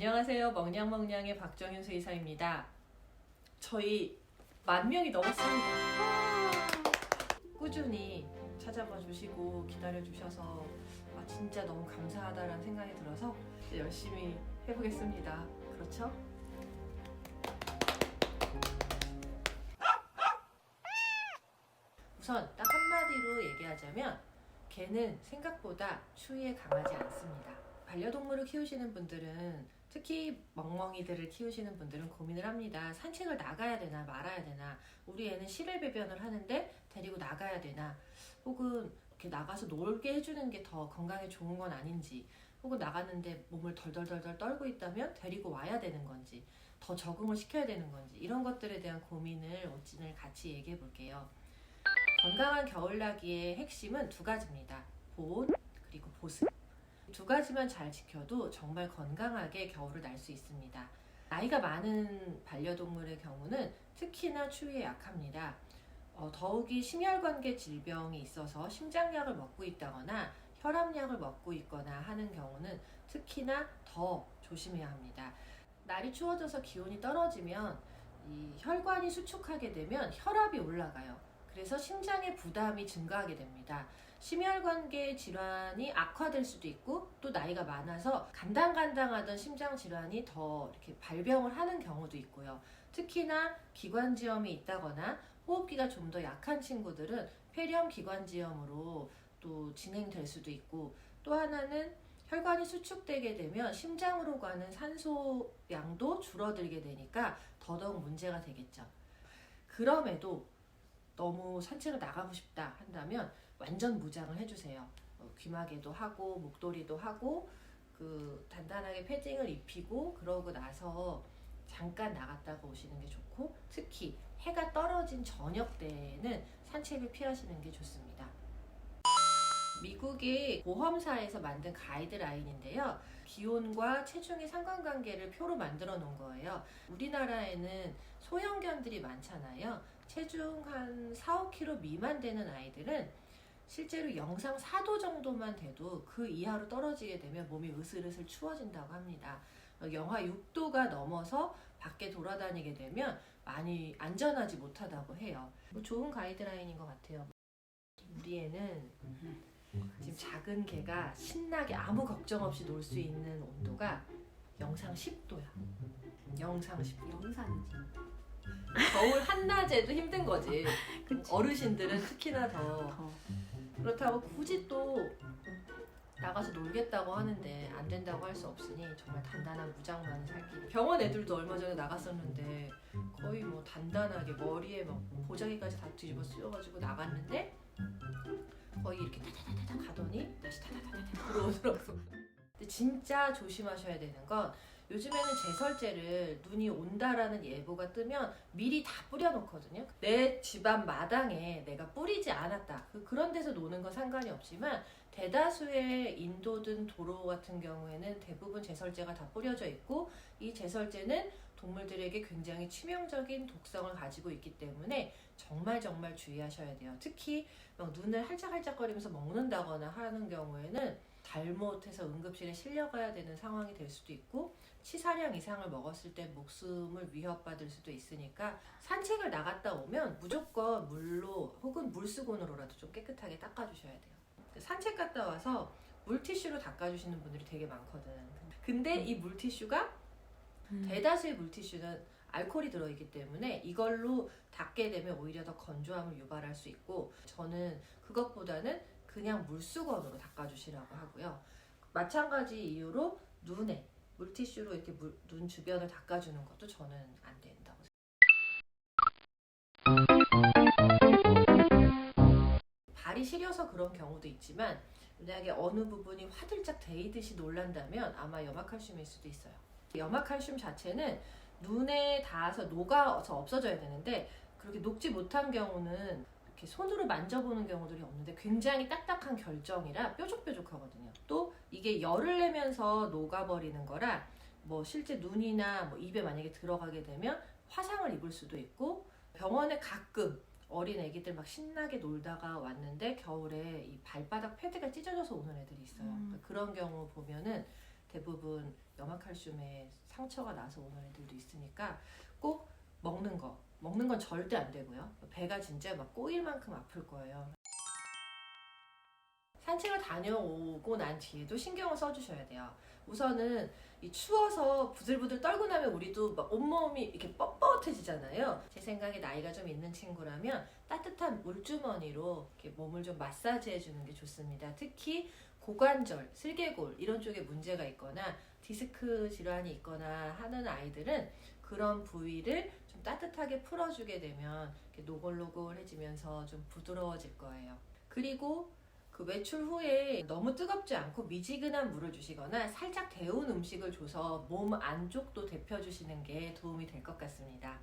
안녕하세요. 멍냥멍냥의 박정윤 수의사입니다. 저희 10,000명이 넘었습니다. 꾸준히 찾아봐 주시고 기다려 주셔서 진짜 너무 감사하다라는 생각이 들어서 열심히 해보겠습니다. 그렇죠? 우선 딱 한마디로 얘기하자면 개는 생각보다 추위에 강하지 않습니다. 반려동물을 키우시는 분들은, 특히 멍멍이들을 키우시는 분들은 고민을 합니다. 산책을 나가야 되나 말아야 되나, 우리 애는 실외배변을 하는데 데리고 나가야 되나, 혹은 이렇게 나가서 놀게 해주는 게 더 건강에 좋은 건 아닌지, 혹은 나갔는데 몸을 덜덜덜덜 떨고 있다면 데리고 와야 되는 건지, 더 적응을 시켜야 되는 건지, 이런 것들에 대한 고민을 오늘 같이 얘기해 볼게요. 건강한 겨울나기의 핵심은 두 가지입니다. 보온 그리고 보습. 두 가지만 잘 지켜도 정말 건강하게 겨울을 날 수 있습니다. 나이가 많은 반려동물의 경우는 특히나 추위에 약합니다. 더욱이 심혈관계 질병이 있어서 심장약을 먹고 있다거나 혈압약을 먹고 있거나 하는 경우는 특히나 더 조심해야 합니다. 날이 추워져서 기온이 떨어지면 이 혈관이 수축하게 되면 혈압이 올라가요. 그래서 심장의 부담이 증가하게 됩니다. 심혈관계 질환이 악화될 수도 있고, 또 나이가 많아서 간당간당하던 심장 질환이 더 이렇게 발병을 하는 경우도 있고요. 특히나 기관지염이 있다거나 호흡기가 좀 더 약한 친구들은 폐렴 기관지염으로 또 진행될 수도 있고, 또 하나는 혈관이 수축되게 되면 심장으로 가는 산소 양도 줄어들게 되니까 더더욱 문제가 되겠죠. 그럼에도 너무 산책을 나가고 싶다 한다면 완전 무장을 해주세요. 귀마개도 하고 목도리도 하고 단단하게 패딩을 입히고, 그러고 나서 잠깐 나갔다가 오시는 게 좋고, 특히 해가 떨어진 저녁 때에는 산책을 피하시는 게 좋습니다. 미국의 보험사에서 만든 가이드라인인데요. 기온과 체중의 상관관계를 표로 만들어 놓은 거예요. 우리나라에는 소형견들이 많잖아요. 체중 한 4-5kg 미만 되는 아이들은 실제로 영상 4도 정도만 돼도 그 이하로 떨어지게 되면 몸이 으슬으슬 추워진다고 합니다. 영하 6도가 넘어서 밖에 돌아다니게 되면 많이 안전하지 못하다고 해요. 좋은 가이드라인인 것 같아요. 우리 애는 지금 작은 개가 신나게 아무 걱정 없이 놀 수 있는 온도가 영상 10도야. 영상 10도. 영상이지. 겨울 한낮에도 힘든 거지. 어르신들은 특히나 더. 그렇다고 굳이 또 나가서 놀겠다고 하는데 안 된다고 할 수 없으니 정말 단단한 무장만 살기. 병원 애들도 얼마 전에 나갔었는데 거의 뭐 단단하게 머리에 막 보자기까지 다 뒤집어 쓰여가지고 나갔는데 거의 이렇게 타타타타 가더니 다시 타타타타 들어오더라고. 근데 진짜 조심하셔야 되는 건, 요즘에는 제설제를 눈이 온다라는 예보가 뜨면 미리 다 뿌려놓거든요. 내 집안 마당에 내가 뿌리지 않았다, 그런 데서 노는 건 상관이 없지만, 대다수의 인도든 도로 같은 경우에는 대부분 제설제가 다 뿌려져 있고, 이 제설제는 동물들에게 굉장히 치명적인 독성을 가지고 있기 때문에 정말 주의하셔야 돼요. 특히 막 눈을 할짝할짝거리면서 먹는다거나 하는 경우에는 잘못해서 응급실에 실려가야 되는 상황이 될 수도 있고, 치사량 이상을 먹었을 때 목숨을 위협받을 수도 있으니까 산책을 나갔다 오면 무조건 물로 혹은 물수건으로라도 좀 깨끗하게 닦아주셔야 돼요. 산책 갔다 와서 물티슈로 닦아주시는 분들이 되게 많거든. 근데 이 물티슈가 대다수의 물티슈는 알코올이 들어있기 때문에 이걸로 닦게 되면 오히려 더 건조함을 유발할 수 있고, 저는 그것보다는 그냥 물수건으로 닦아주시라고 하고요. 마찬가지 이유로 눈에 물티슈로 이렇게 눈 주변을 닦아주는 것도 저는 안 된다고 생각해요. 발이 시려서 그런 경우도 있지만, 만약에 어느 부분이 화들짝 데이듯이 놀란다면 아마 염화칼슘일 수도 있어요. 염화칼슘 자체는 눈에 닿아서 녹아서 없어져야 되는데, 그렇게 녹지 못한 경우는 이렇게 손으로 만져보는 경우들이 없는데 굉장히 딱딱한 결정이라 뾰족뾰족하거든요. 또 이게 열을 내면서 녹아버리는 거라 뭐 실제 눈이나 뭐 입에 만약에 들어가게 되면 화상을 입을 수도 있고, 병원에 가끔 어린 애기들 막 신나게 놀다가 왔는데 겨울에 이 발바닥 패드가 찢어져서 오는 애들이 있어요. 그런 경우 보면은 대부분 염화칼슘에 상처가 나서 오는 애들도 있으니까 꼭 먹는 건 절대 안 되고요. 배가 진짜 막 꼬일 만큼 아플 거예요. 산책을 다녀오고 난 뒤에도 신경을 써주셔야 돼요. 우선은 이 추워서 부들부들 떨고 나면 우리도 막 온몸이 이렇게 뻣뻣해지잖아요. 제 생각에 나이가 좀 있는 친구라면 따뜻한 물주머니로 이렇게 몸을 좀 마사지 해주는 게 좋습니다. 특히 고관절, 슬개골 이런 쪽에 문제가 있거나 디스크 질환이 있거나 하는 아이들은 그런 부위를 좀 따뜻하게 풀어주게 되면 이렇게 노골노골해지면서 좀 부드러워질 거예요. 그리고 그 외출 후에 너무 뜨겁지 않고 미지근한 물을 주시거나 살짝 데운 음식을 줘서 몸 안쪽도 데펴주시는 게 도움이 될 것 같습니다.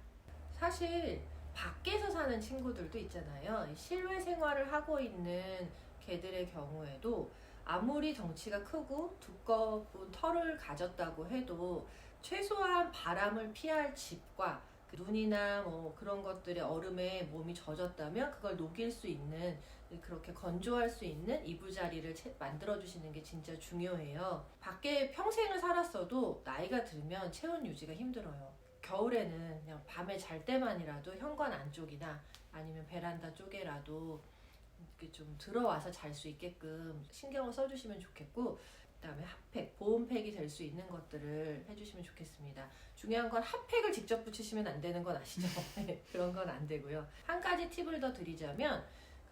사실 밖에서 사는 친구들도 있잖아요. 실외 생활을 하고 있는 개들의 경우에도 아무리 덩치가 크고 두꺼운 털을 가졌다고 해도 최소한 바람을 피할 집과 눈이나 뭐 그런 것들의 얼음에 몸이 젖었다면 그걸 녹일 수 있는, 그렇게 건조할 수 있는 이부자리를 만들어 주시는 게 진짜 중요해요. 밖에 평생을 살았어도 나이가 들면 체온 유지가 힘들어요. 겨울에는 그냥 밤에 잘 때만이라도 현관 안쪽이나 아니면 베란다 쪽에라도 이렇게 좀 들어와서 잘 수 있게끔 신경을 써주시면 좋겠고, 그다음에 핫팩, 보온팩이 될 수 있는 것들을 해주시면 좋겠습니다. 중요한 건 핫팩을 직접 붙이시면 안 되는 건 아시죠? 그런 건 안 되고요. 한 가지 팁을 더 드리자면,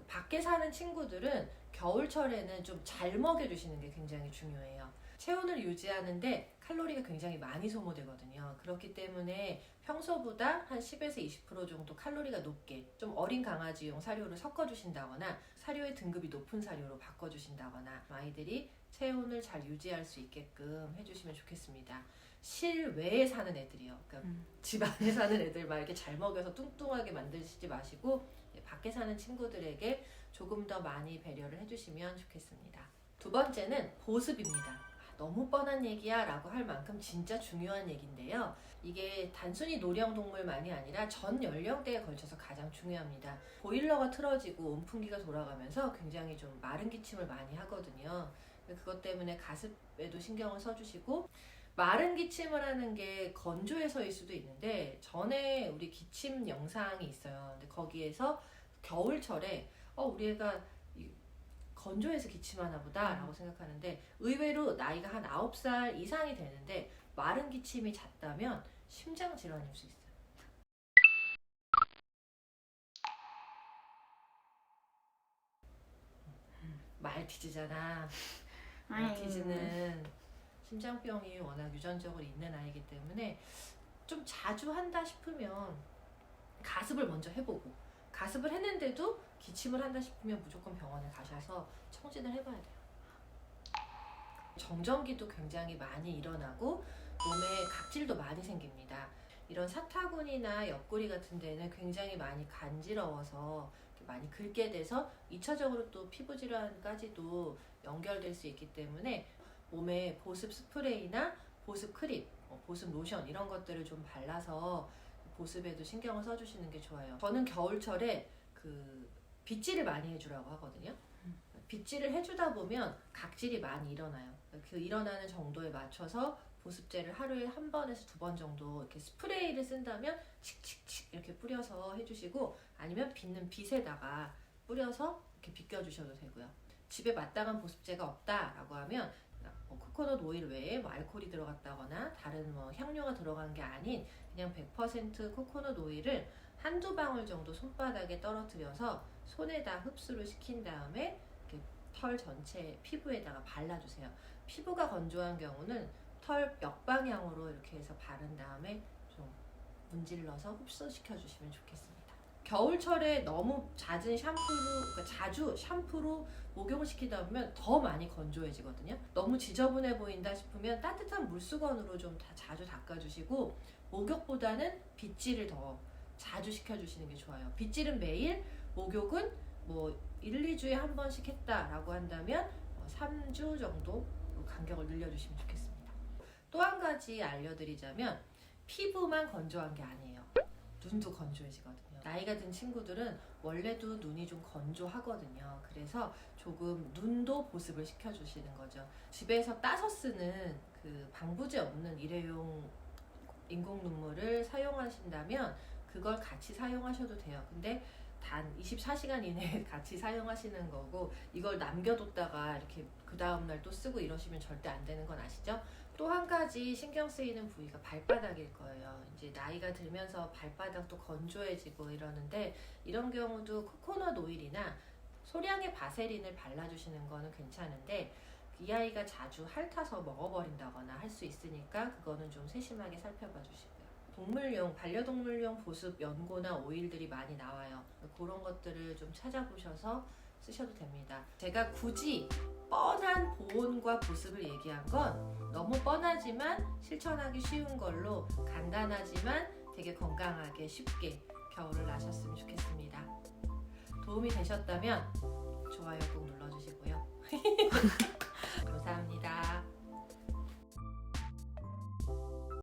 밖에 사는 친구들은 겨울철에는 좀 잘 먹여주시는 게 굉장히 중요해요. 체온을 유지하는데 칼로리가 굉장히 많이 소모되거든요. 그렇기 때문에 평소보다 한 10에서 20% 정도 칼로리가 높게 좀 어린 강아지용 사료를 섞어주신다거나 사료의 등급이 높은 사료로 바꿔주신다거나 아이들이 체온을 잘 유지할 수 있게끔 해주시면 좋겠습니다. 실외에 사는 애들이요. 그러니까 집 안에 사는 애들 막 이렇게 잘 먹여서 뚱뚱하게 만드시지 마시고 밖에 사는 친구들에게 조금 더 많이 배려를 해주시면 좋겠습니다. 두 번째는 보습입니다. 너무 뻔한 얘기야 라고 할 만큼 진짜 중요한 얘기인데요. 이게 단순히 노령동물만이 아니라 전 연령대에 걸쳐서 가장 중요합니다. 보일러가 틀어지고 온풍기가 돌아가면서 굉장히 좀 마른 기침을 많이 하거든요. 그것 때문에 가습에도 신경을 써주시고, 마른 기침을 하는 게 건조해서일 수도 있는데, 전에 우리 기침 영상이 있어요. 근데 거기에서 겨울철에 우리 애가 건조해서 기침하나 보다 라고 생각하는데, 의외로 나이가 한 9살 이상이 되는데 마른 기침이 잦다면 심장 질환일 수 있어요. 말티즈잖아. 말티즈는 심장병이 워낙 유전적으로 있는 아이기 때문에 좀 자주 한다 싶으면 가습을 먼저 해보고, 가습을 했는데도 기침을 한다 싶으면 무조건 병원에 가셔서 청진을 해봐야 돼요. 정전기도 굉장히 많이 일어나고 몸에 각질도 많이 생깁니다. 이런 사타구니나 옆구리 같은 데는 굉장히 많이 간지러워서 많이 긁게 돼서 2차적으로 또 피부 질환까지도 연결될 수 있기 때문에 몸에 보습 스프레이나 보습 크림, 보습 로션 이런 것들을 좀 발라서 보습에도 신경을 써주시는 게 좋아요. 저는 겨울철에 빗질을 많이 해주라고 하거든요. 빗질을 해주다 보면 각질이 많이 일어나요. 그 일어나는 정도에 맞춰서 보습제를 하루에 1번에서 2번 정도 이렇게 스프레이를 쓴다면 칙칙칙 이렇게 뿌려서 해주시고, 아니면 빗는 빗에다가 뿌려서 이렇게 빗겨주셔도 되고요. 집에 마땅한 보습제가 없다라고 하면 코코넛 오일 외에 알코올이 들어갔다거나 다른 향료가 들어간 게 아닌 그냥 100% 코코넛 오일을 한두 방울 정도 손바닥에 떨어뜨려서 손에다 흡수를 시킨 다음에 이렇게 털 전체 피부에다가 발라주세요. 피부가 건조한 경우는 털 역방향으로 이렇게 해서 바른 다음에 좀 문질러서 흡수시켜 주시면 좋겠습니다. 겨울철에 너무 잦은 자주 샴푸로 목욕을 시키다 보면 더 많이 건조해지거든요. 너무 지저분해 보인다 싶으면 따뜻한 물수건으로 좀 자주 닦아주시고, 목욕보다는 빗질을 더 자주 시켜주시는 게 좋아요. 빗질은 매일, 목욕은 1, 2주에 한 번씩 했다라고 한다면 3주 정도 간격을 늘려주시면 좋겠습니다. 또 한 가지 알려드리자면, 피부만 건조한 게 아니에요. 눈도 건조해지거든요. 나이가 든 친구들은 원래도 눈이 좀 건조하거든요. 그래서 조금 눈도 보습을 시켜주시는 거죠. 집에서 따서 쓰는 그 방부제 없는 일회용 인공 눈물을 사용하신다면 그걸 같이 사용하셔도 돼요. 근데 단 24시간 이내에 같이 사용하시는 거고, 이걸 남겨뒀다가 이렇게 그 다음날 또 쓰고 이러시면 절대 안 되는 건 아시죠? 또 한 가지 신경 쓰이는 부위가 발바닥일 거예요. 이제 나이가 들면서 발바닥도 건조해지고 이러는데, 이런 경우도 코코넛 오일이나 소량의 바세린을 발라주시는 거는 괜찮은데, 이 아이가 자주 핥아서 먹어버린다거나 할 수 있으니까 그거는 좀 세심하게 살펴봐 주시고요. 동물용, 반려동물용 보습 연고나 오일들이 많이 나와요. 그런 것들을 좀 찾아보셔서 쓰셔도 됩니다. 제가 굳이 뻔한 보온과 보습을 얘기한 건 너무 뻔하지만 실천하기 쉬운 걸로, 간단하지만 되게 건강하게 쉽게 겨울을 나셨으면 좋겠습니다. 도움이 되셨다면 좋아요 꼭 눌러주시고요. 감사합니다.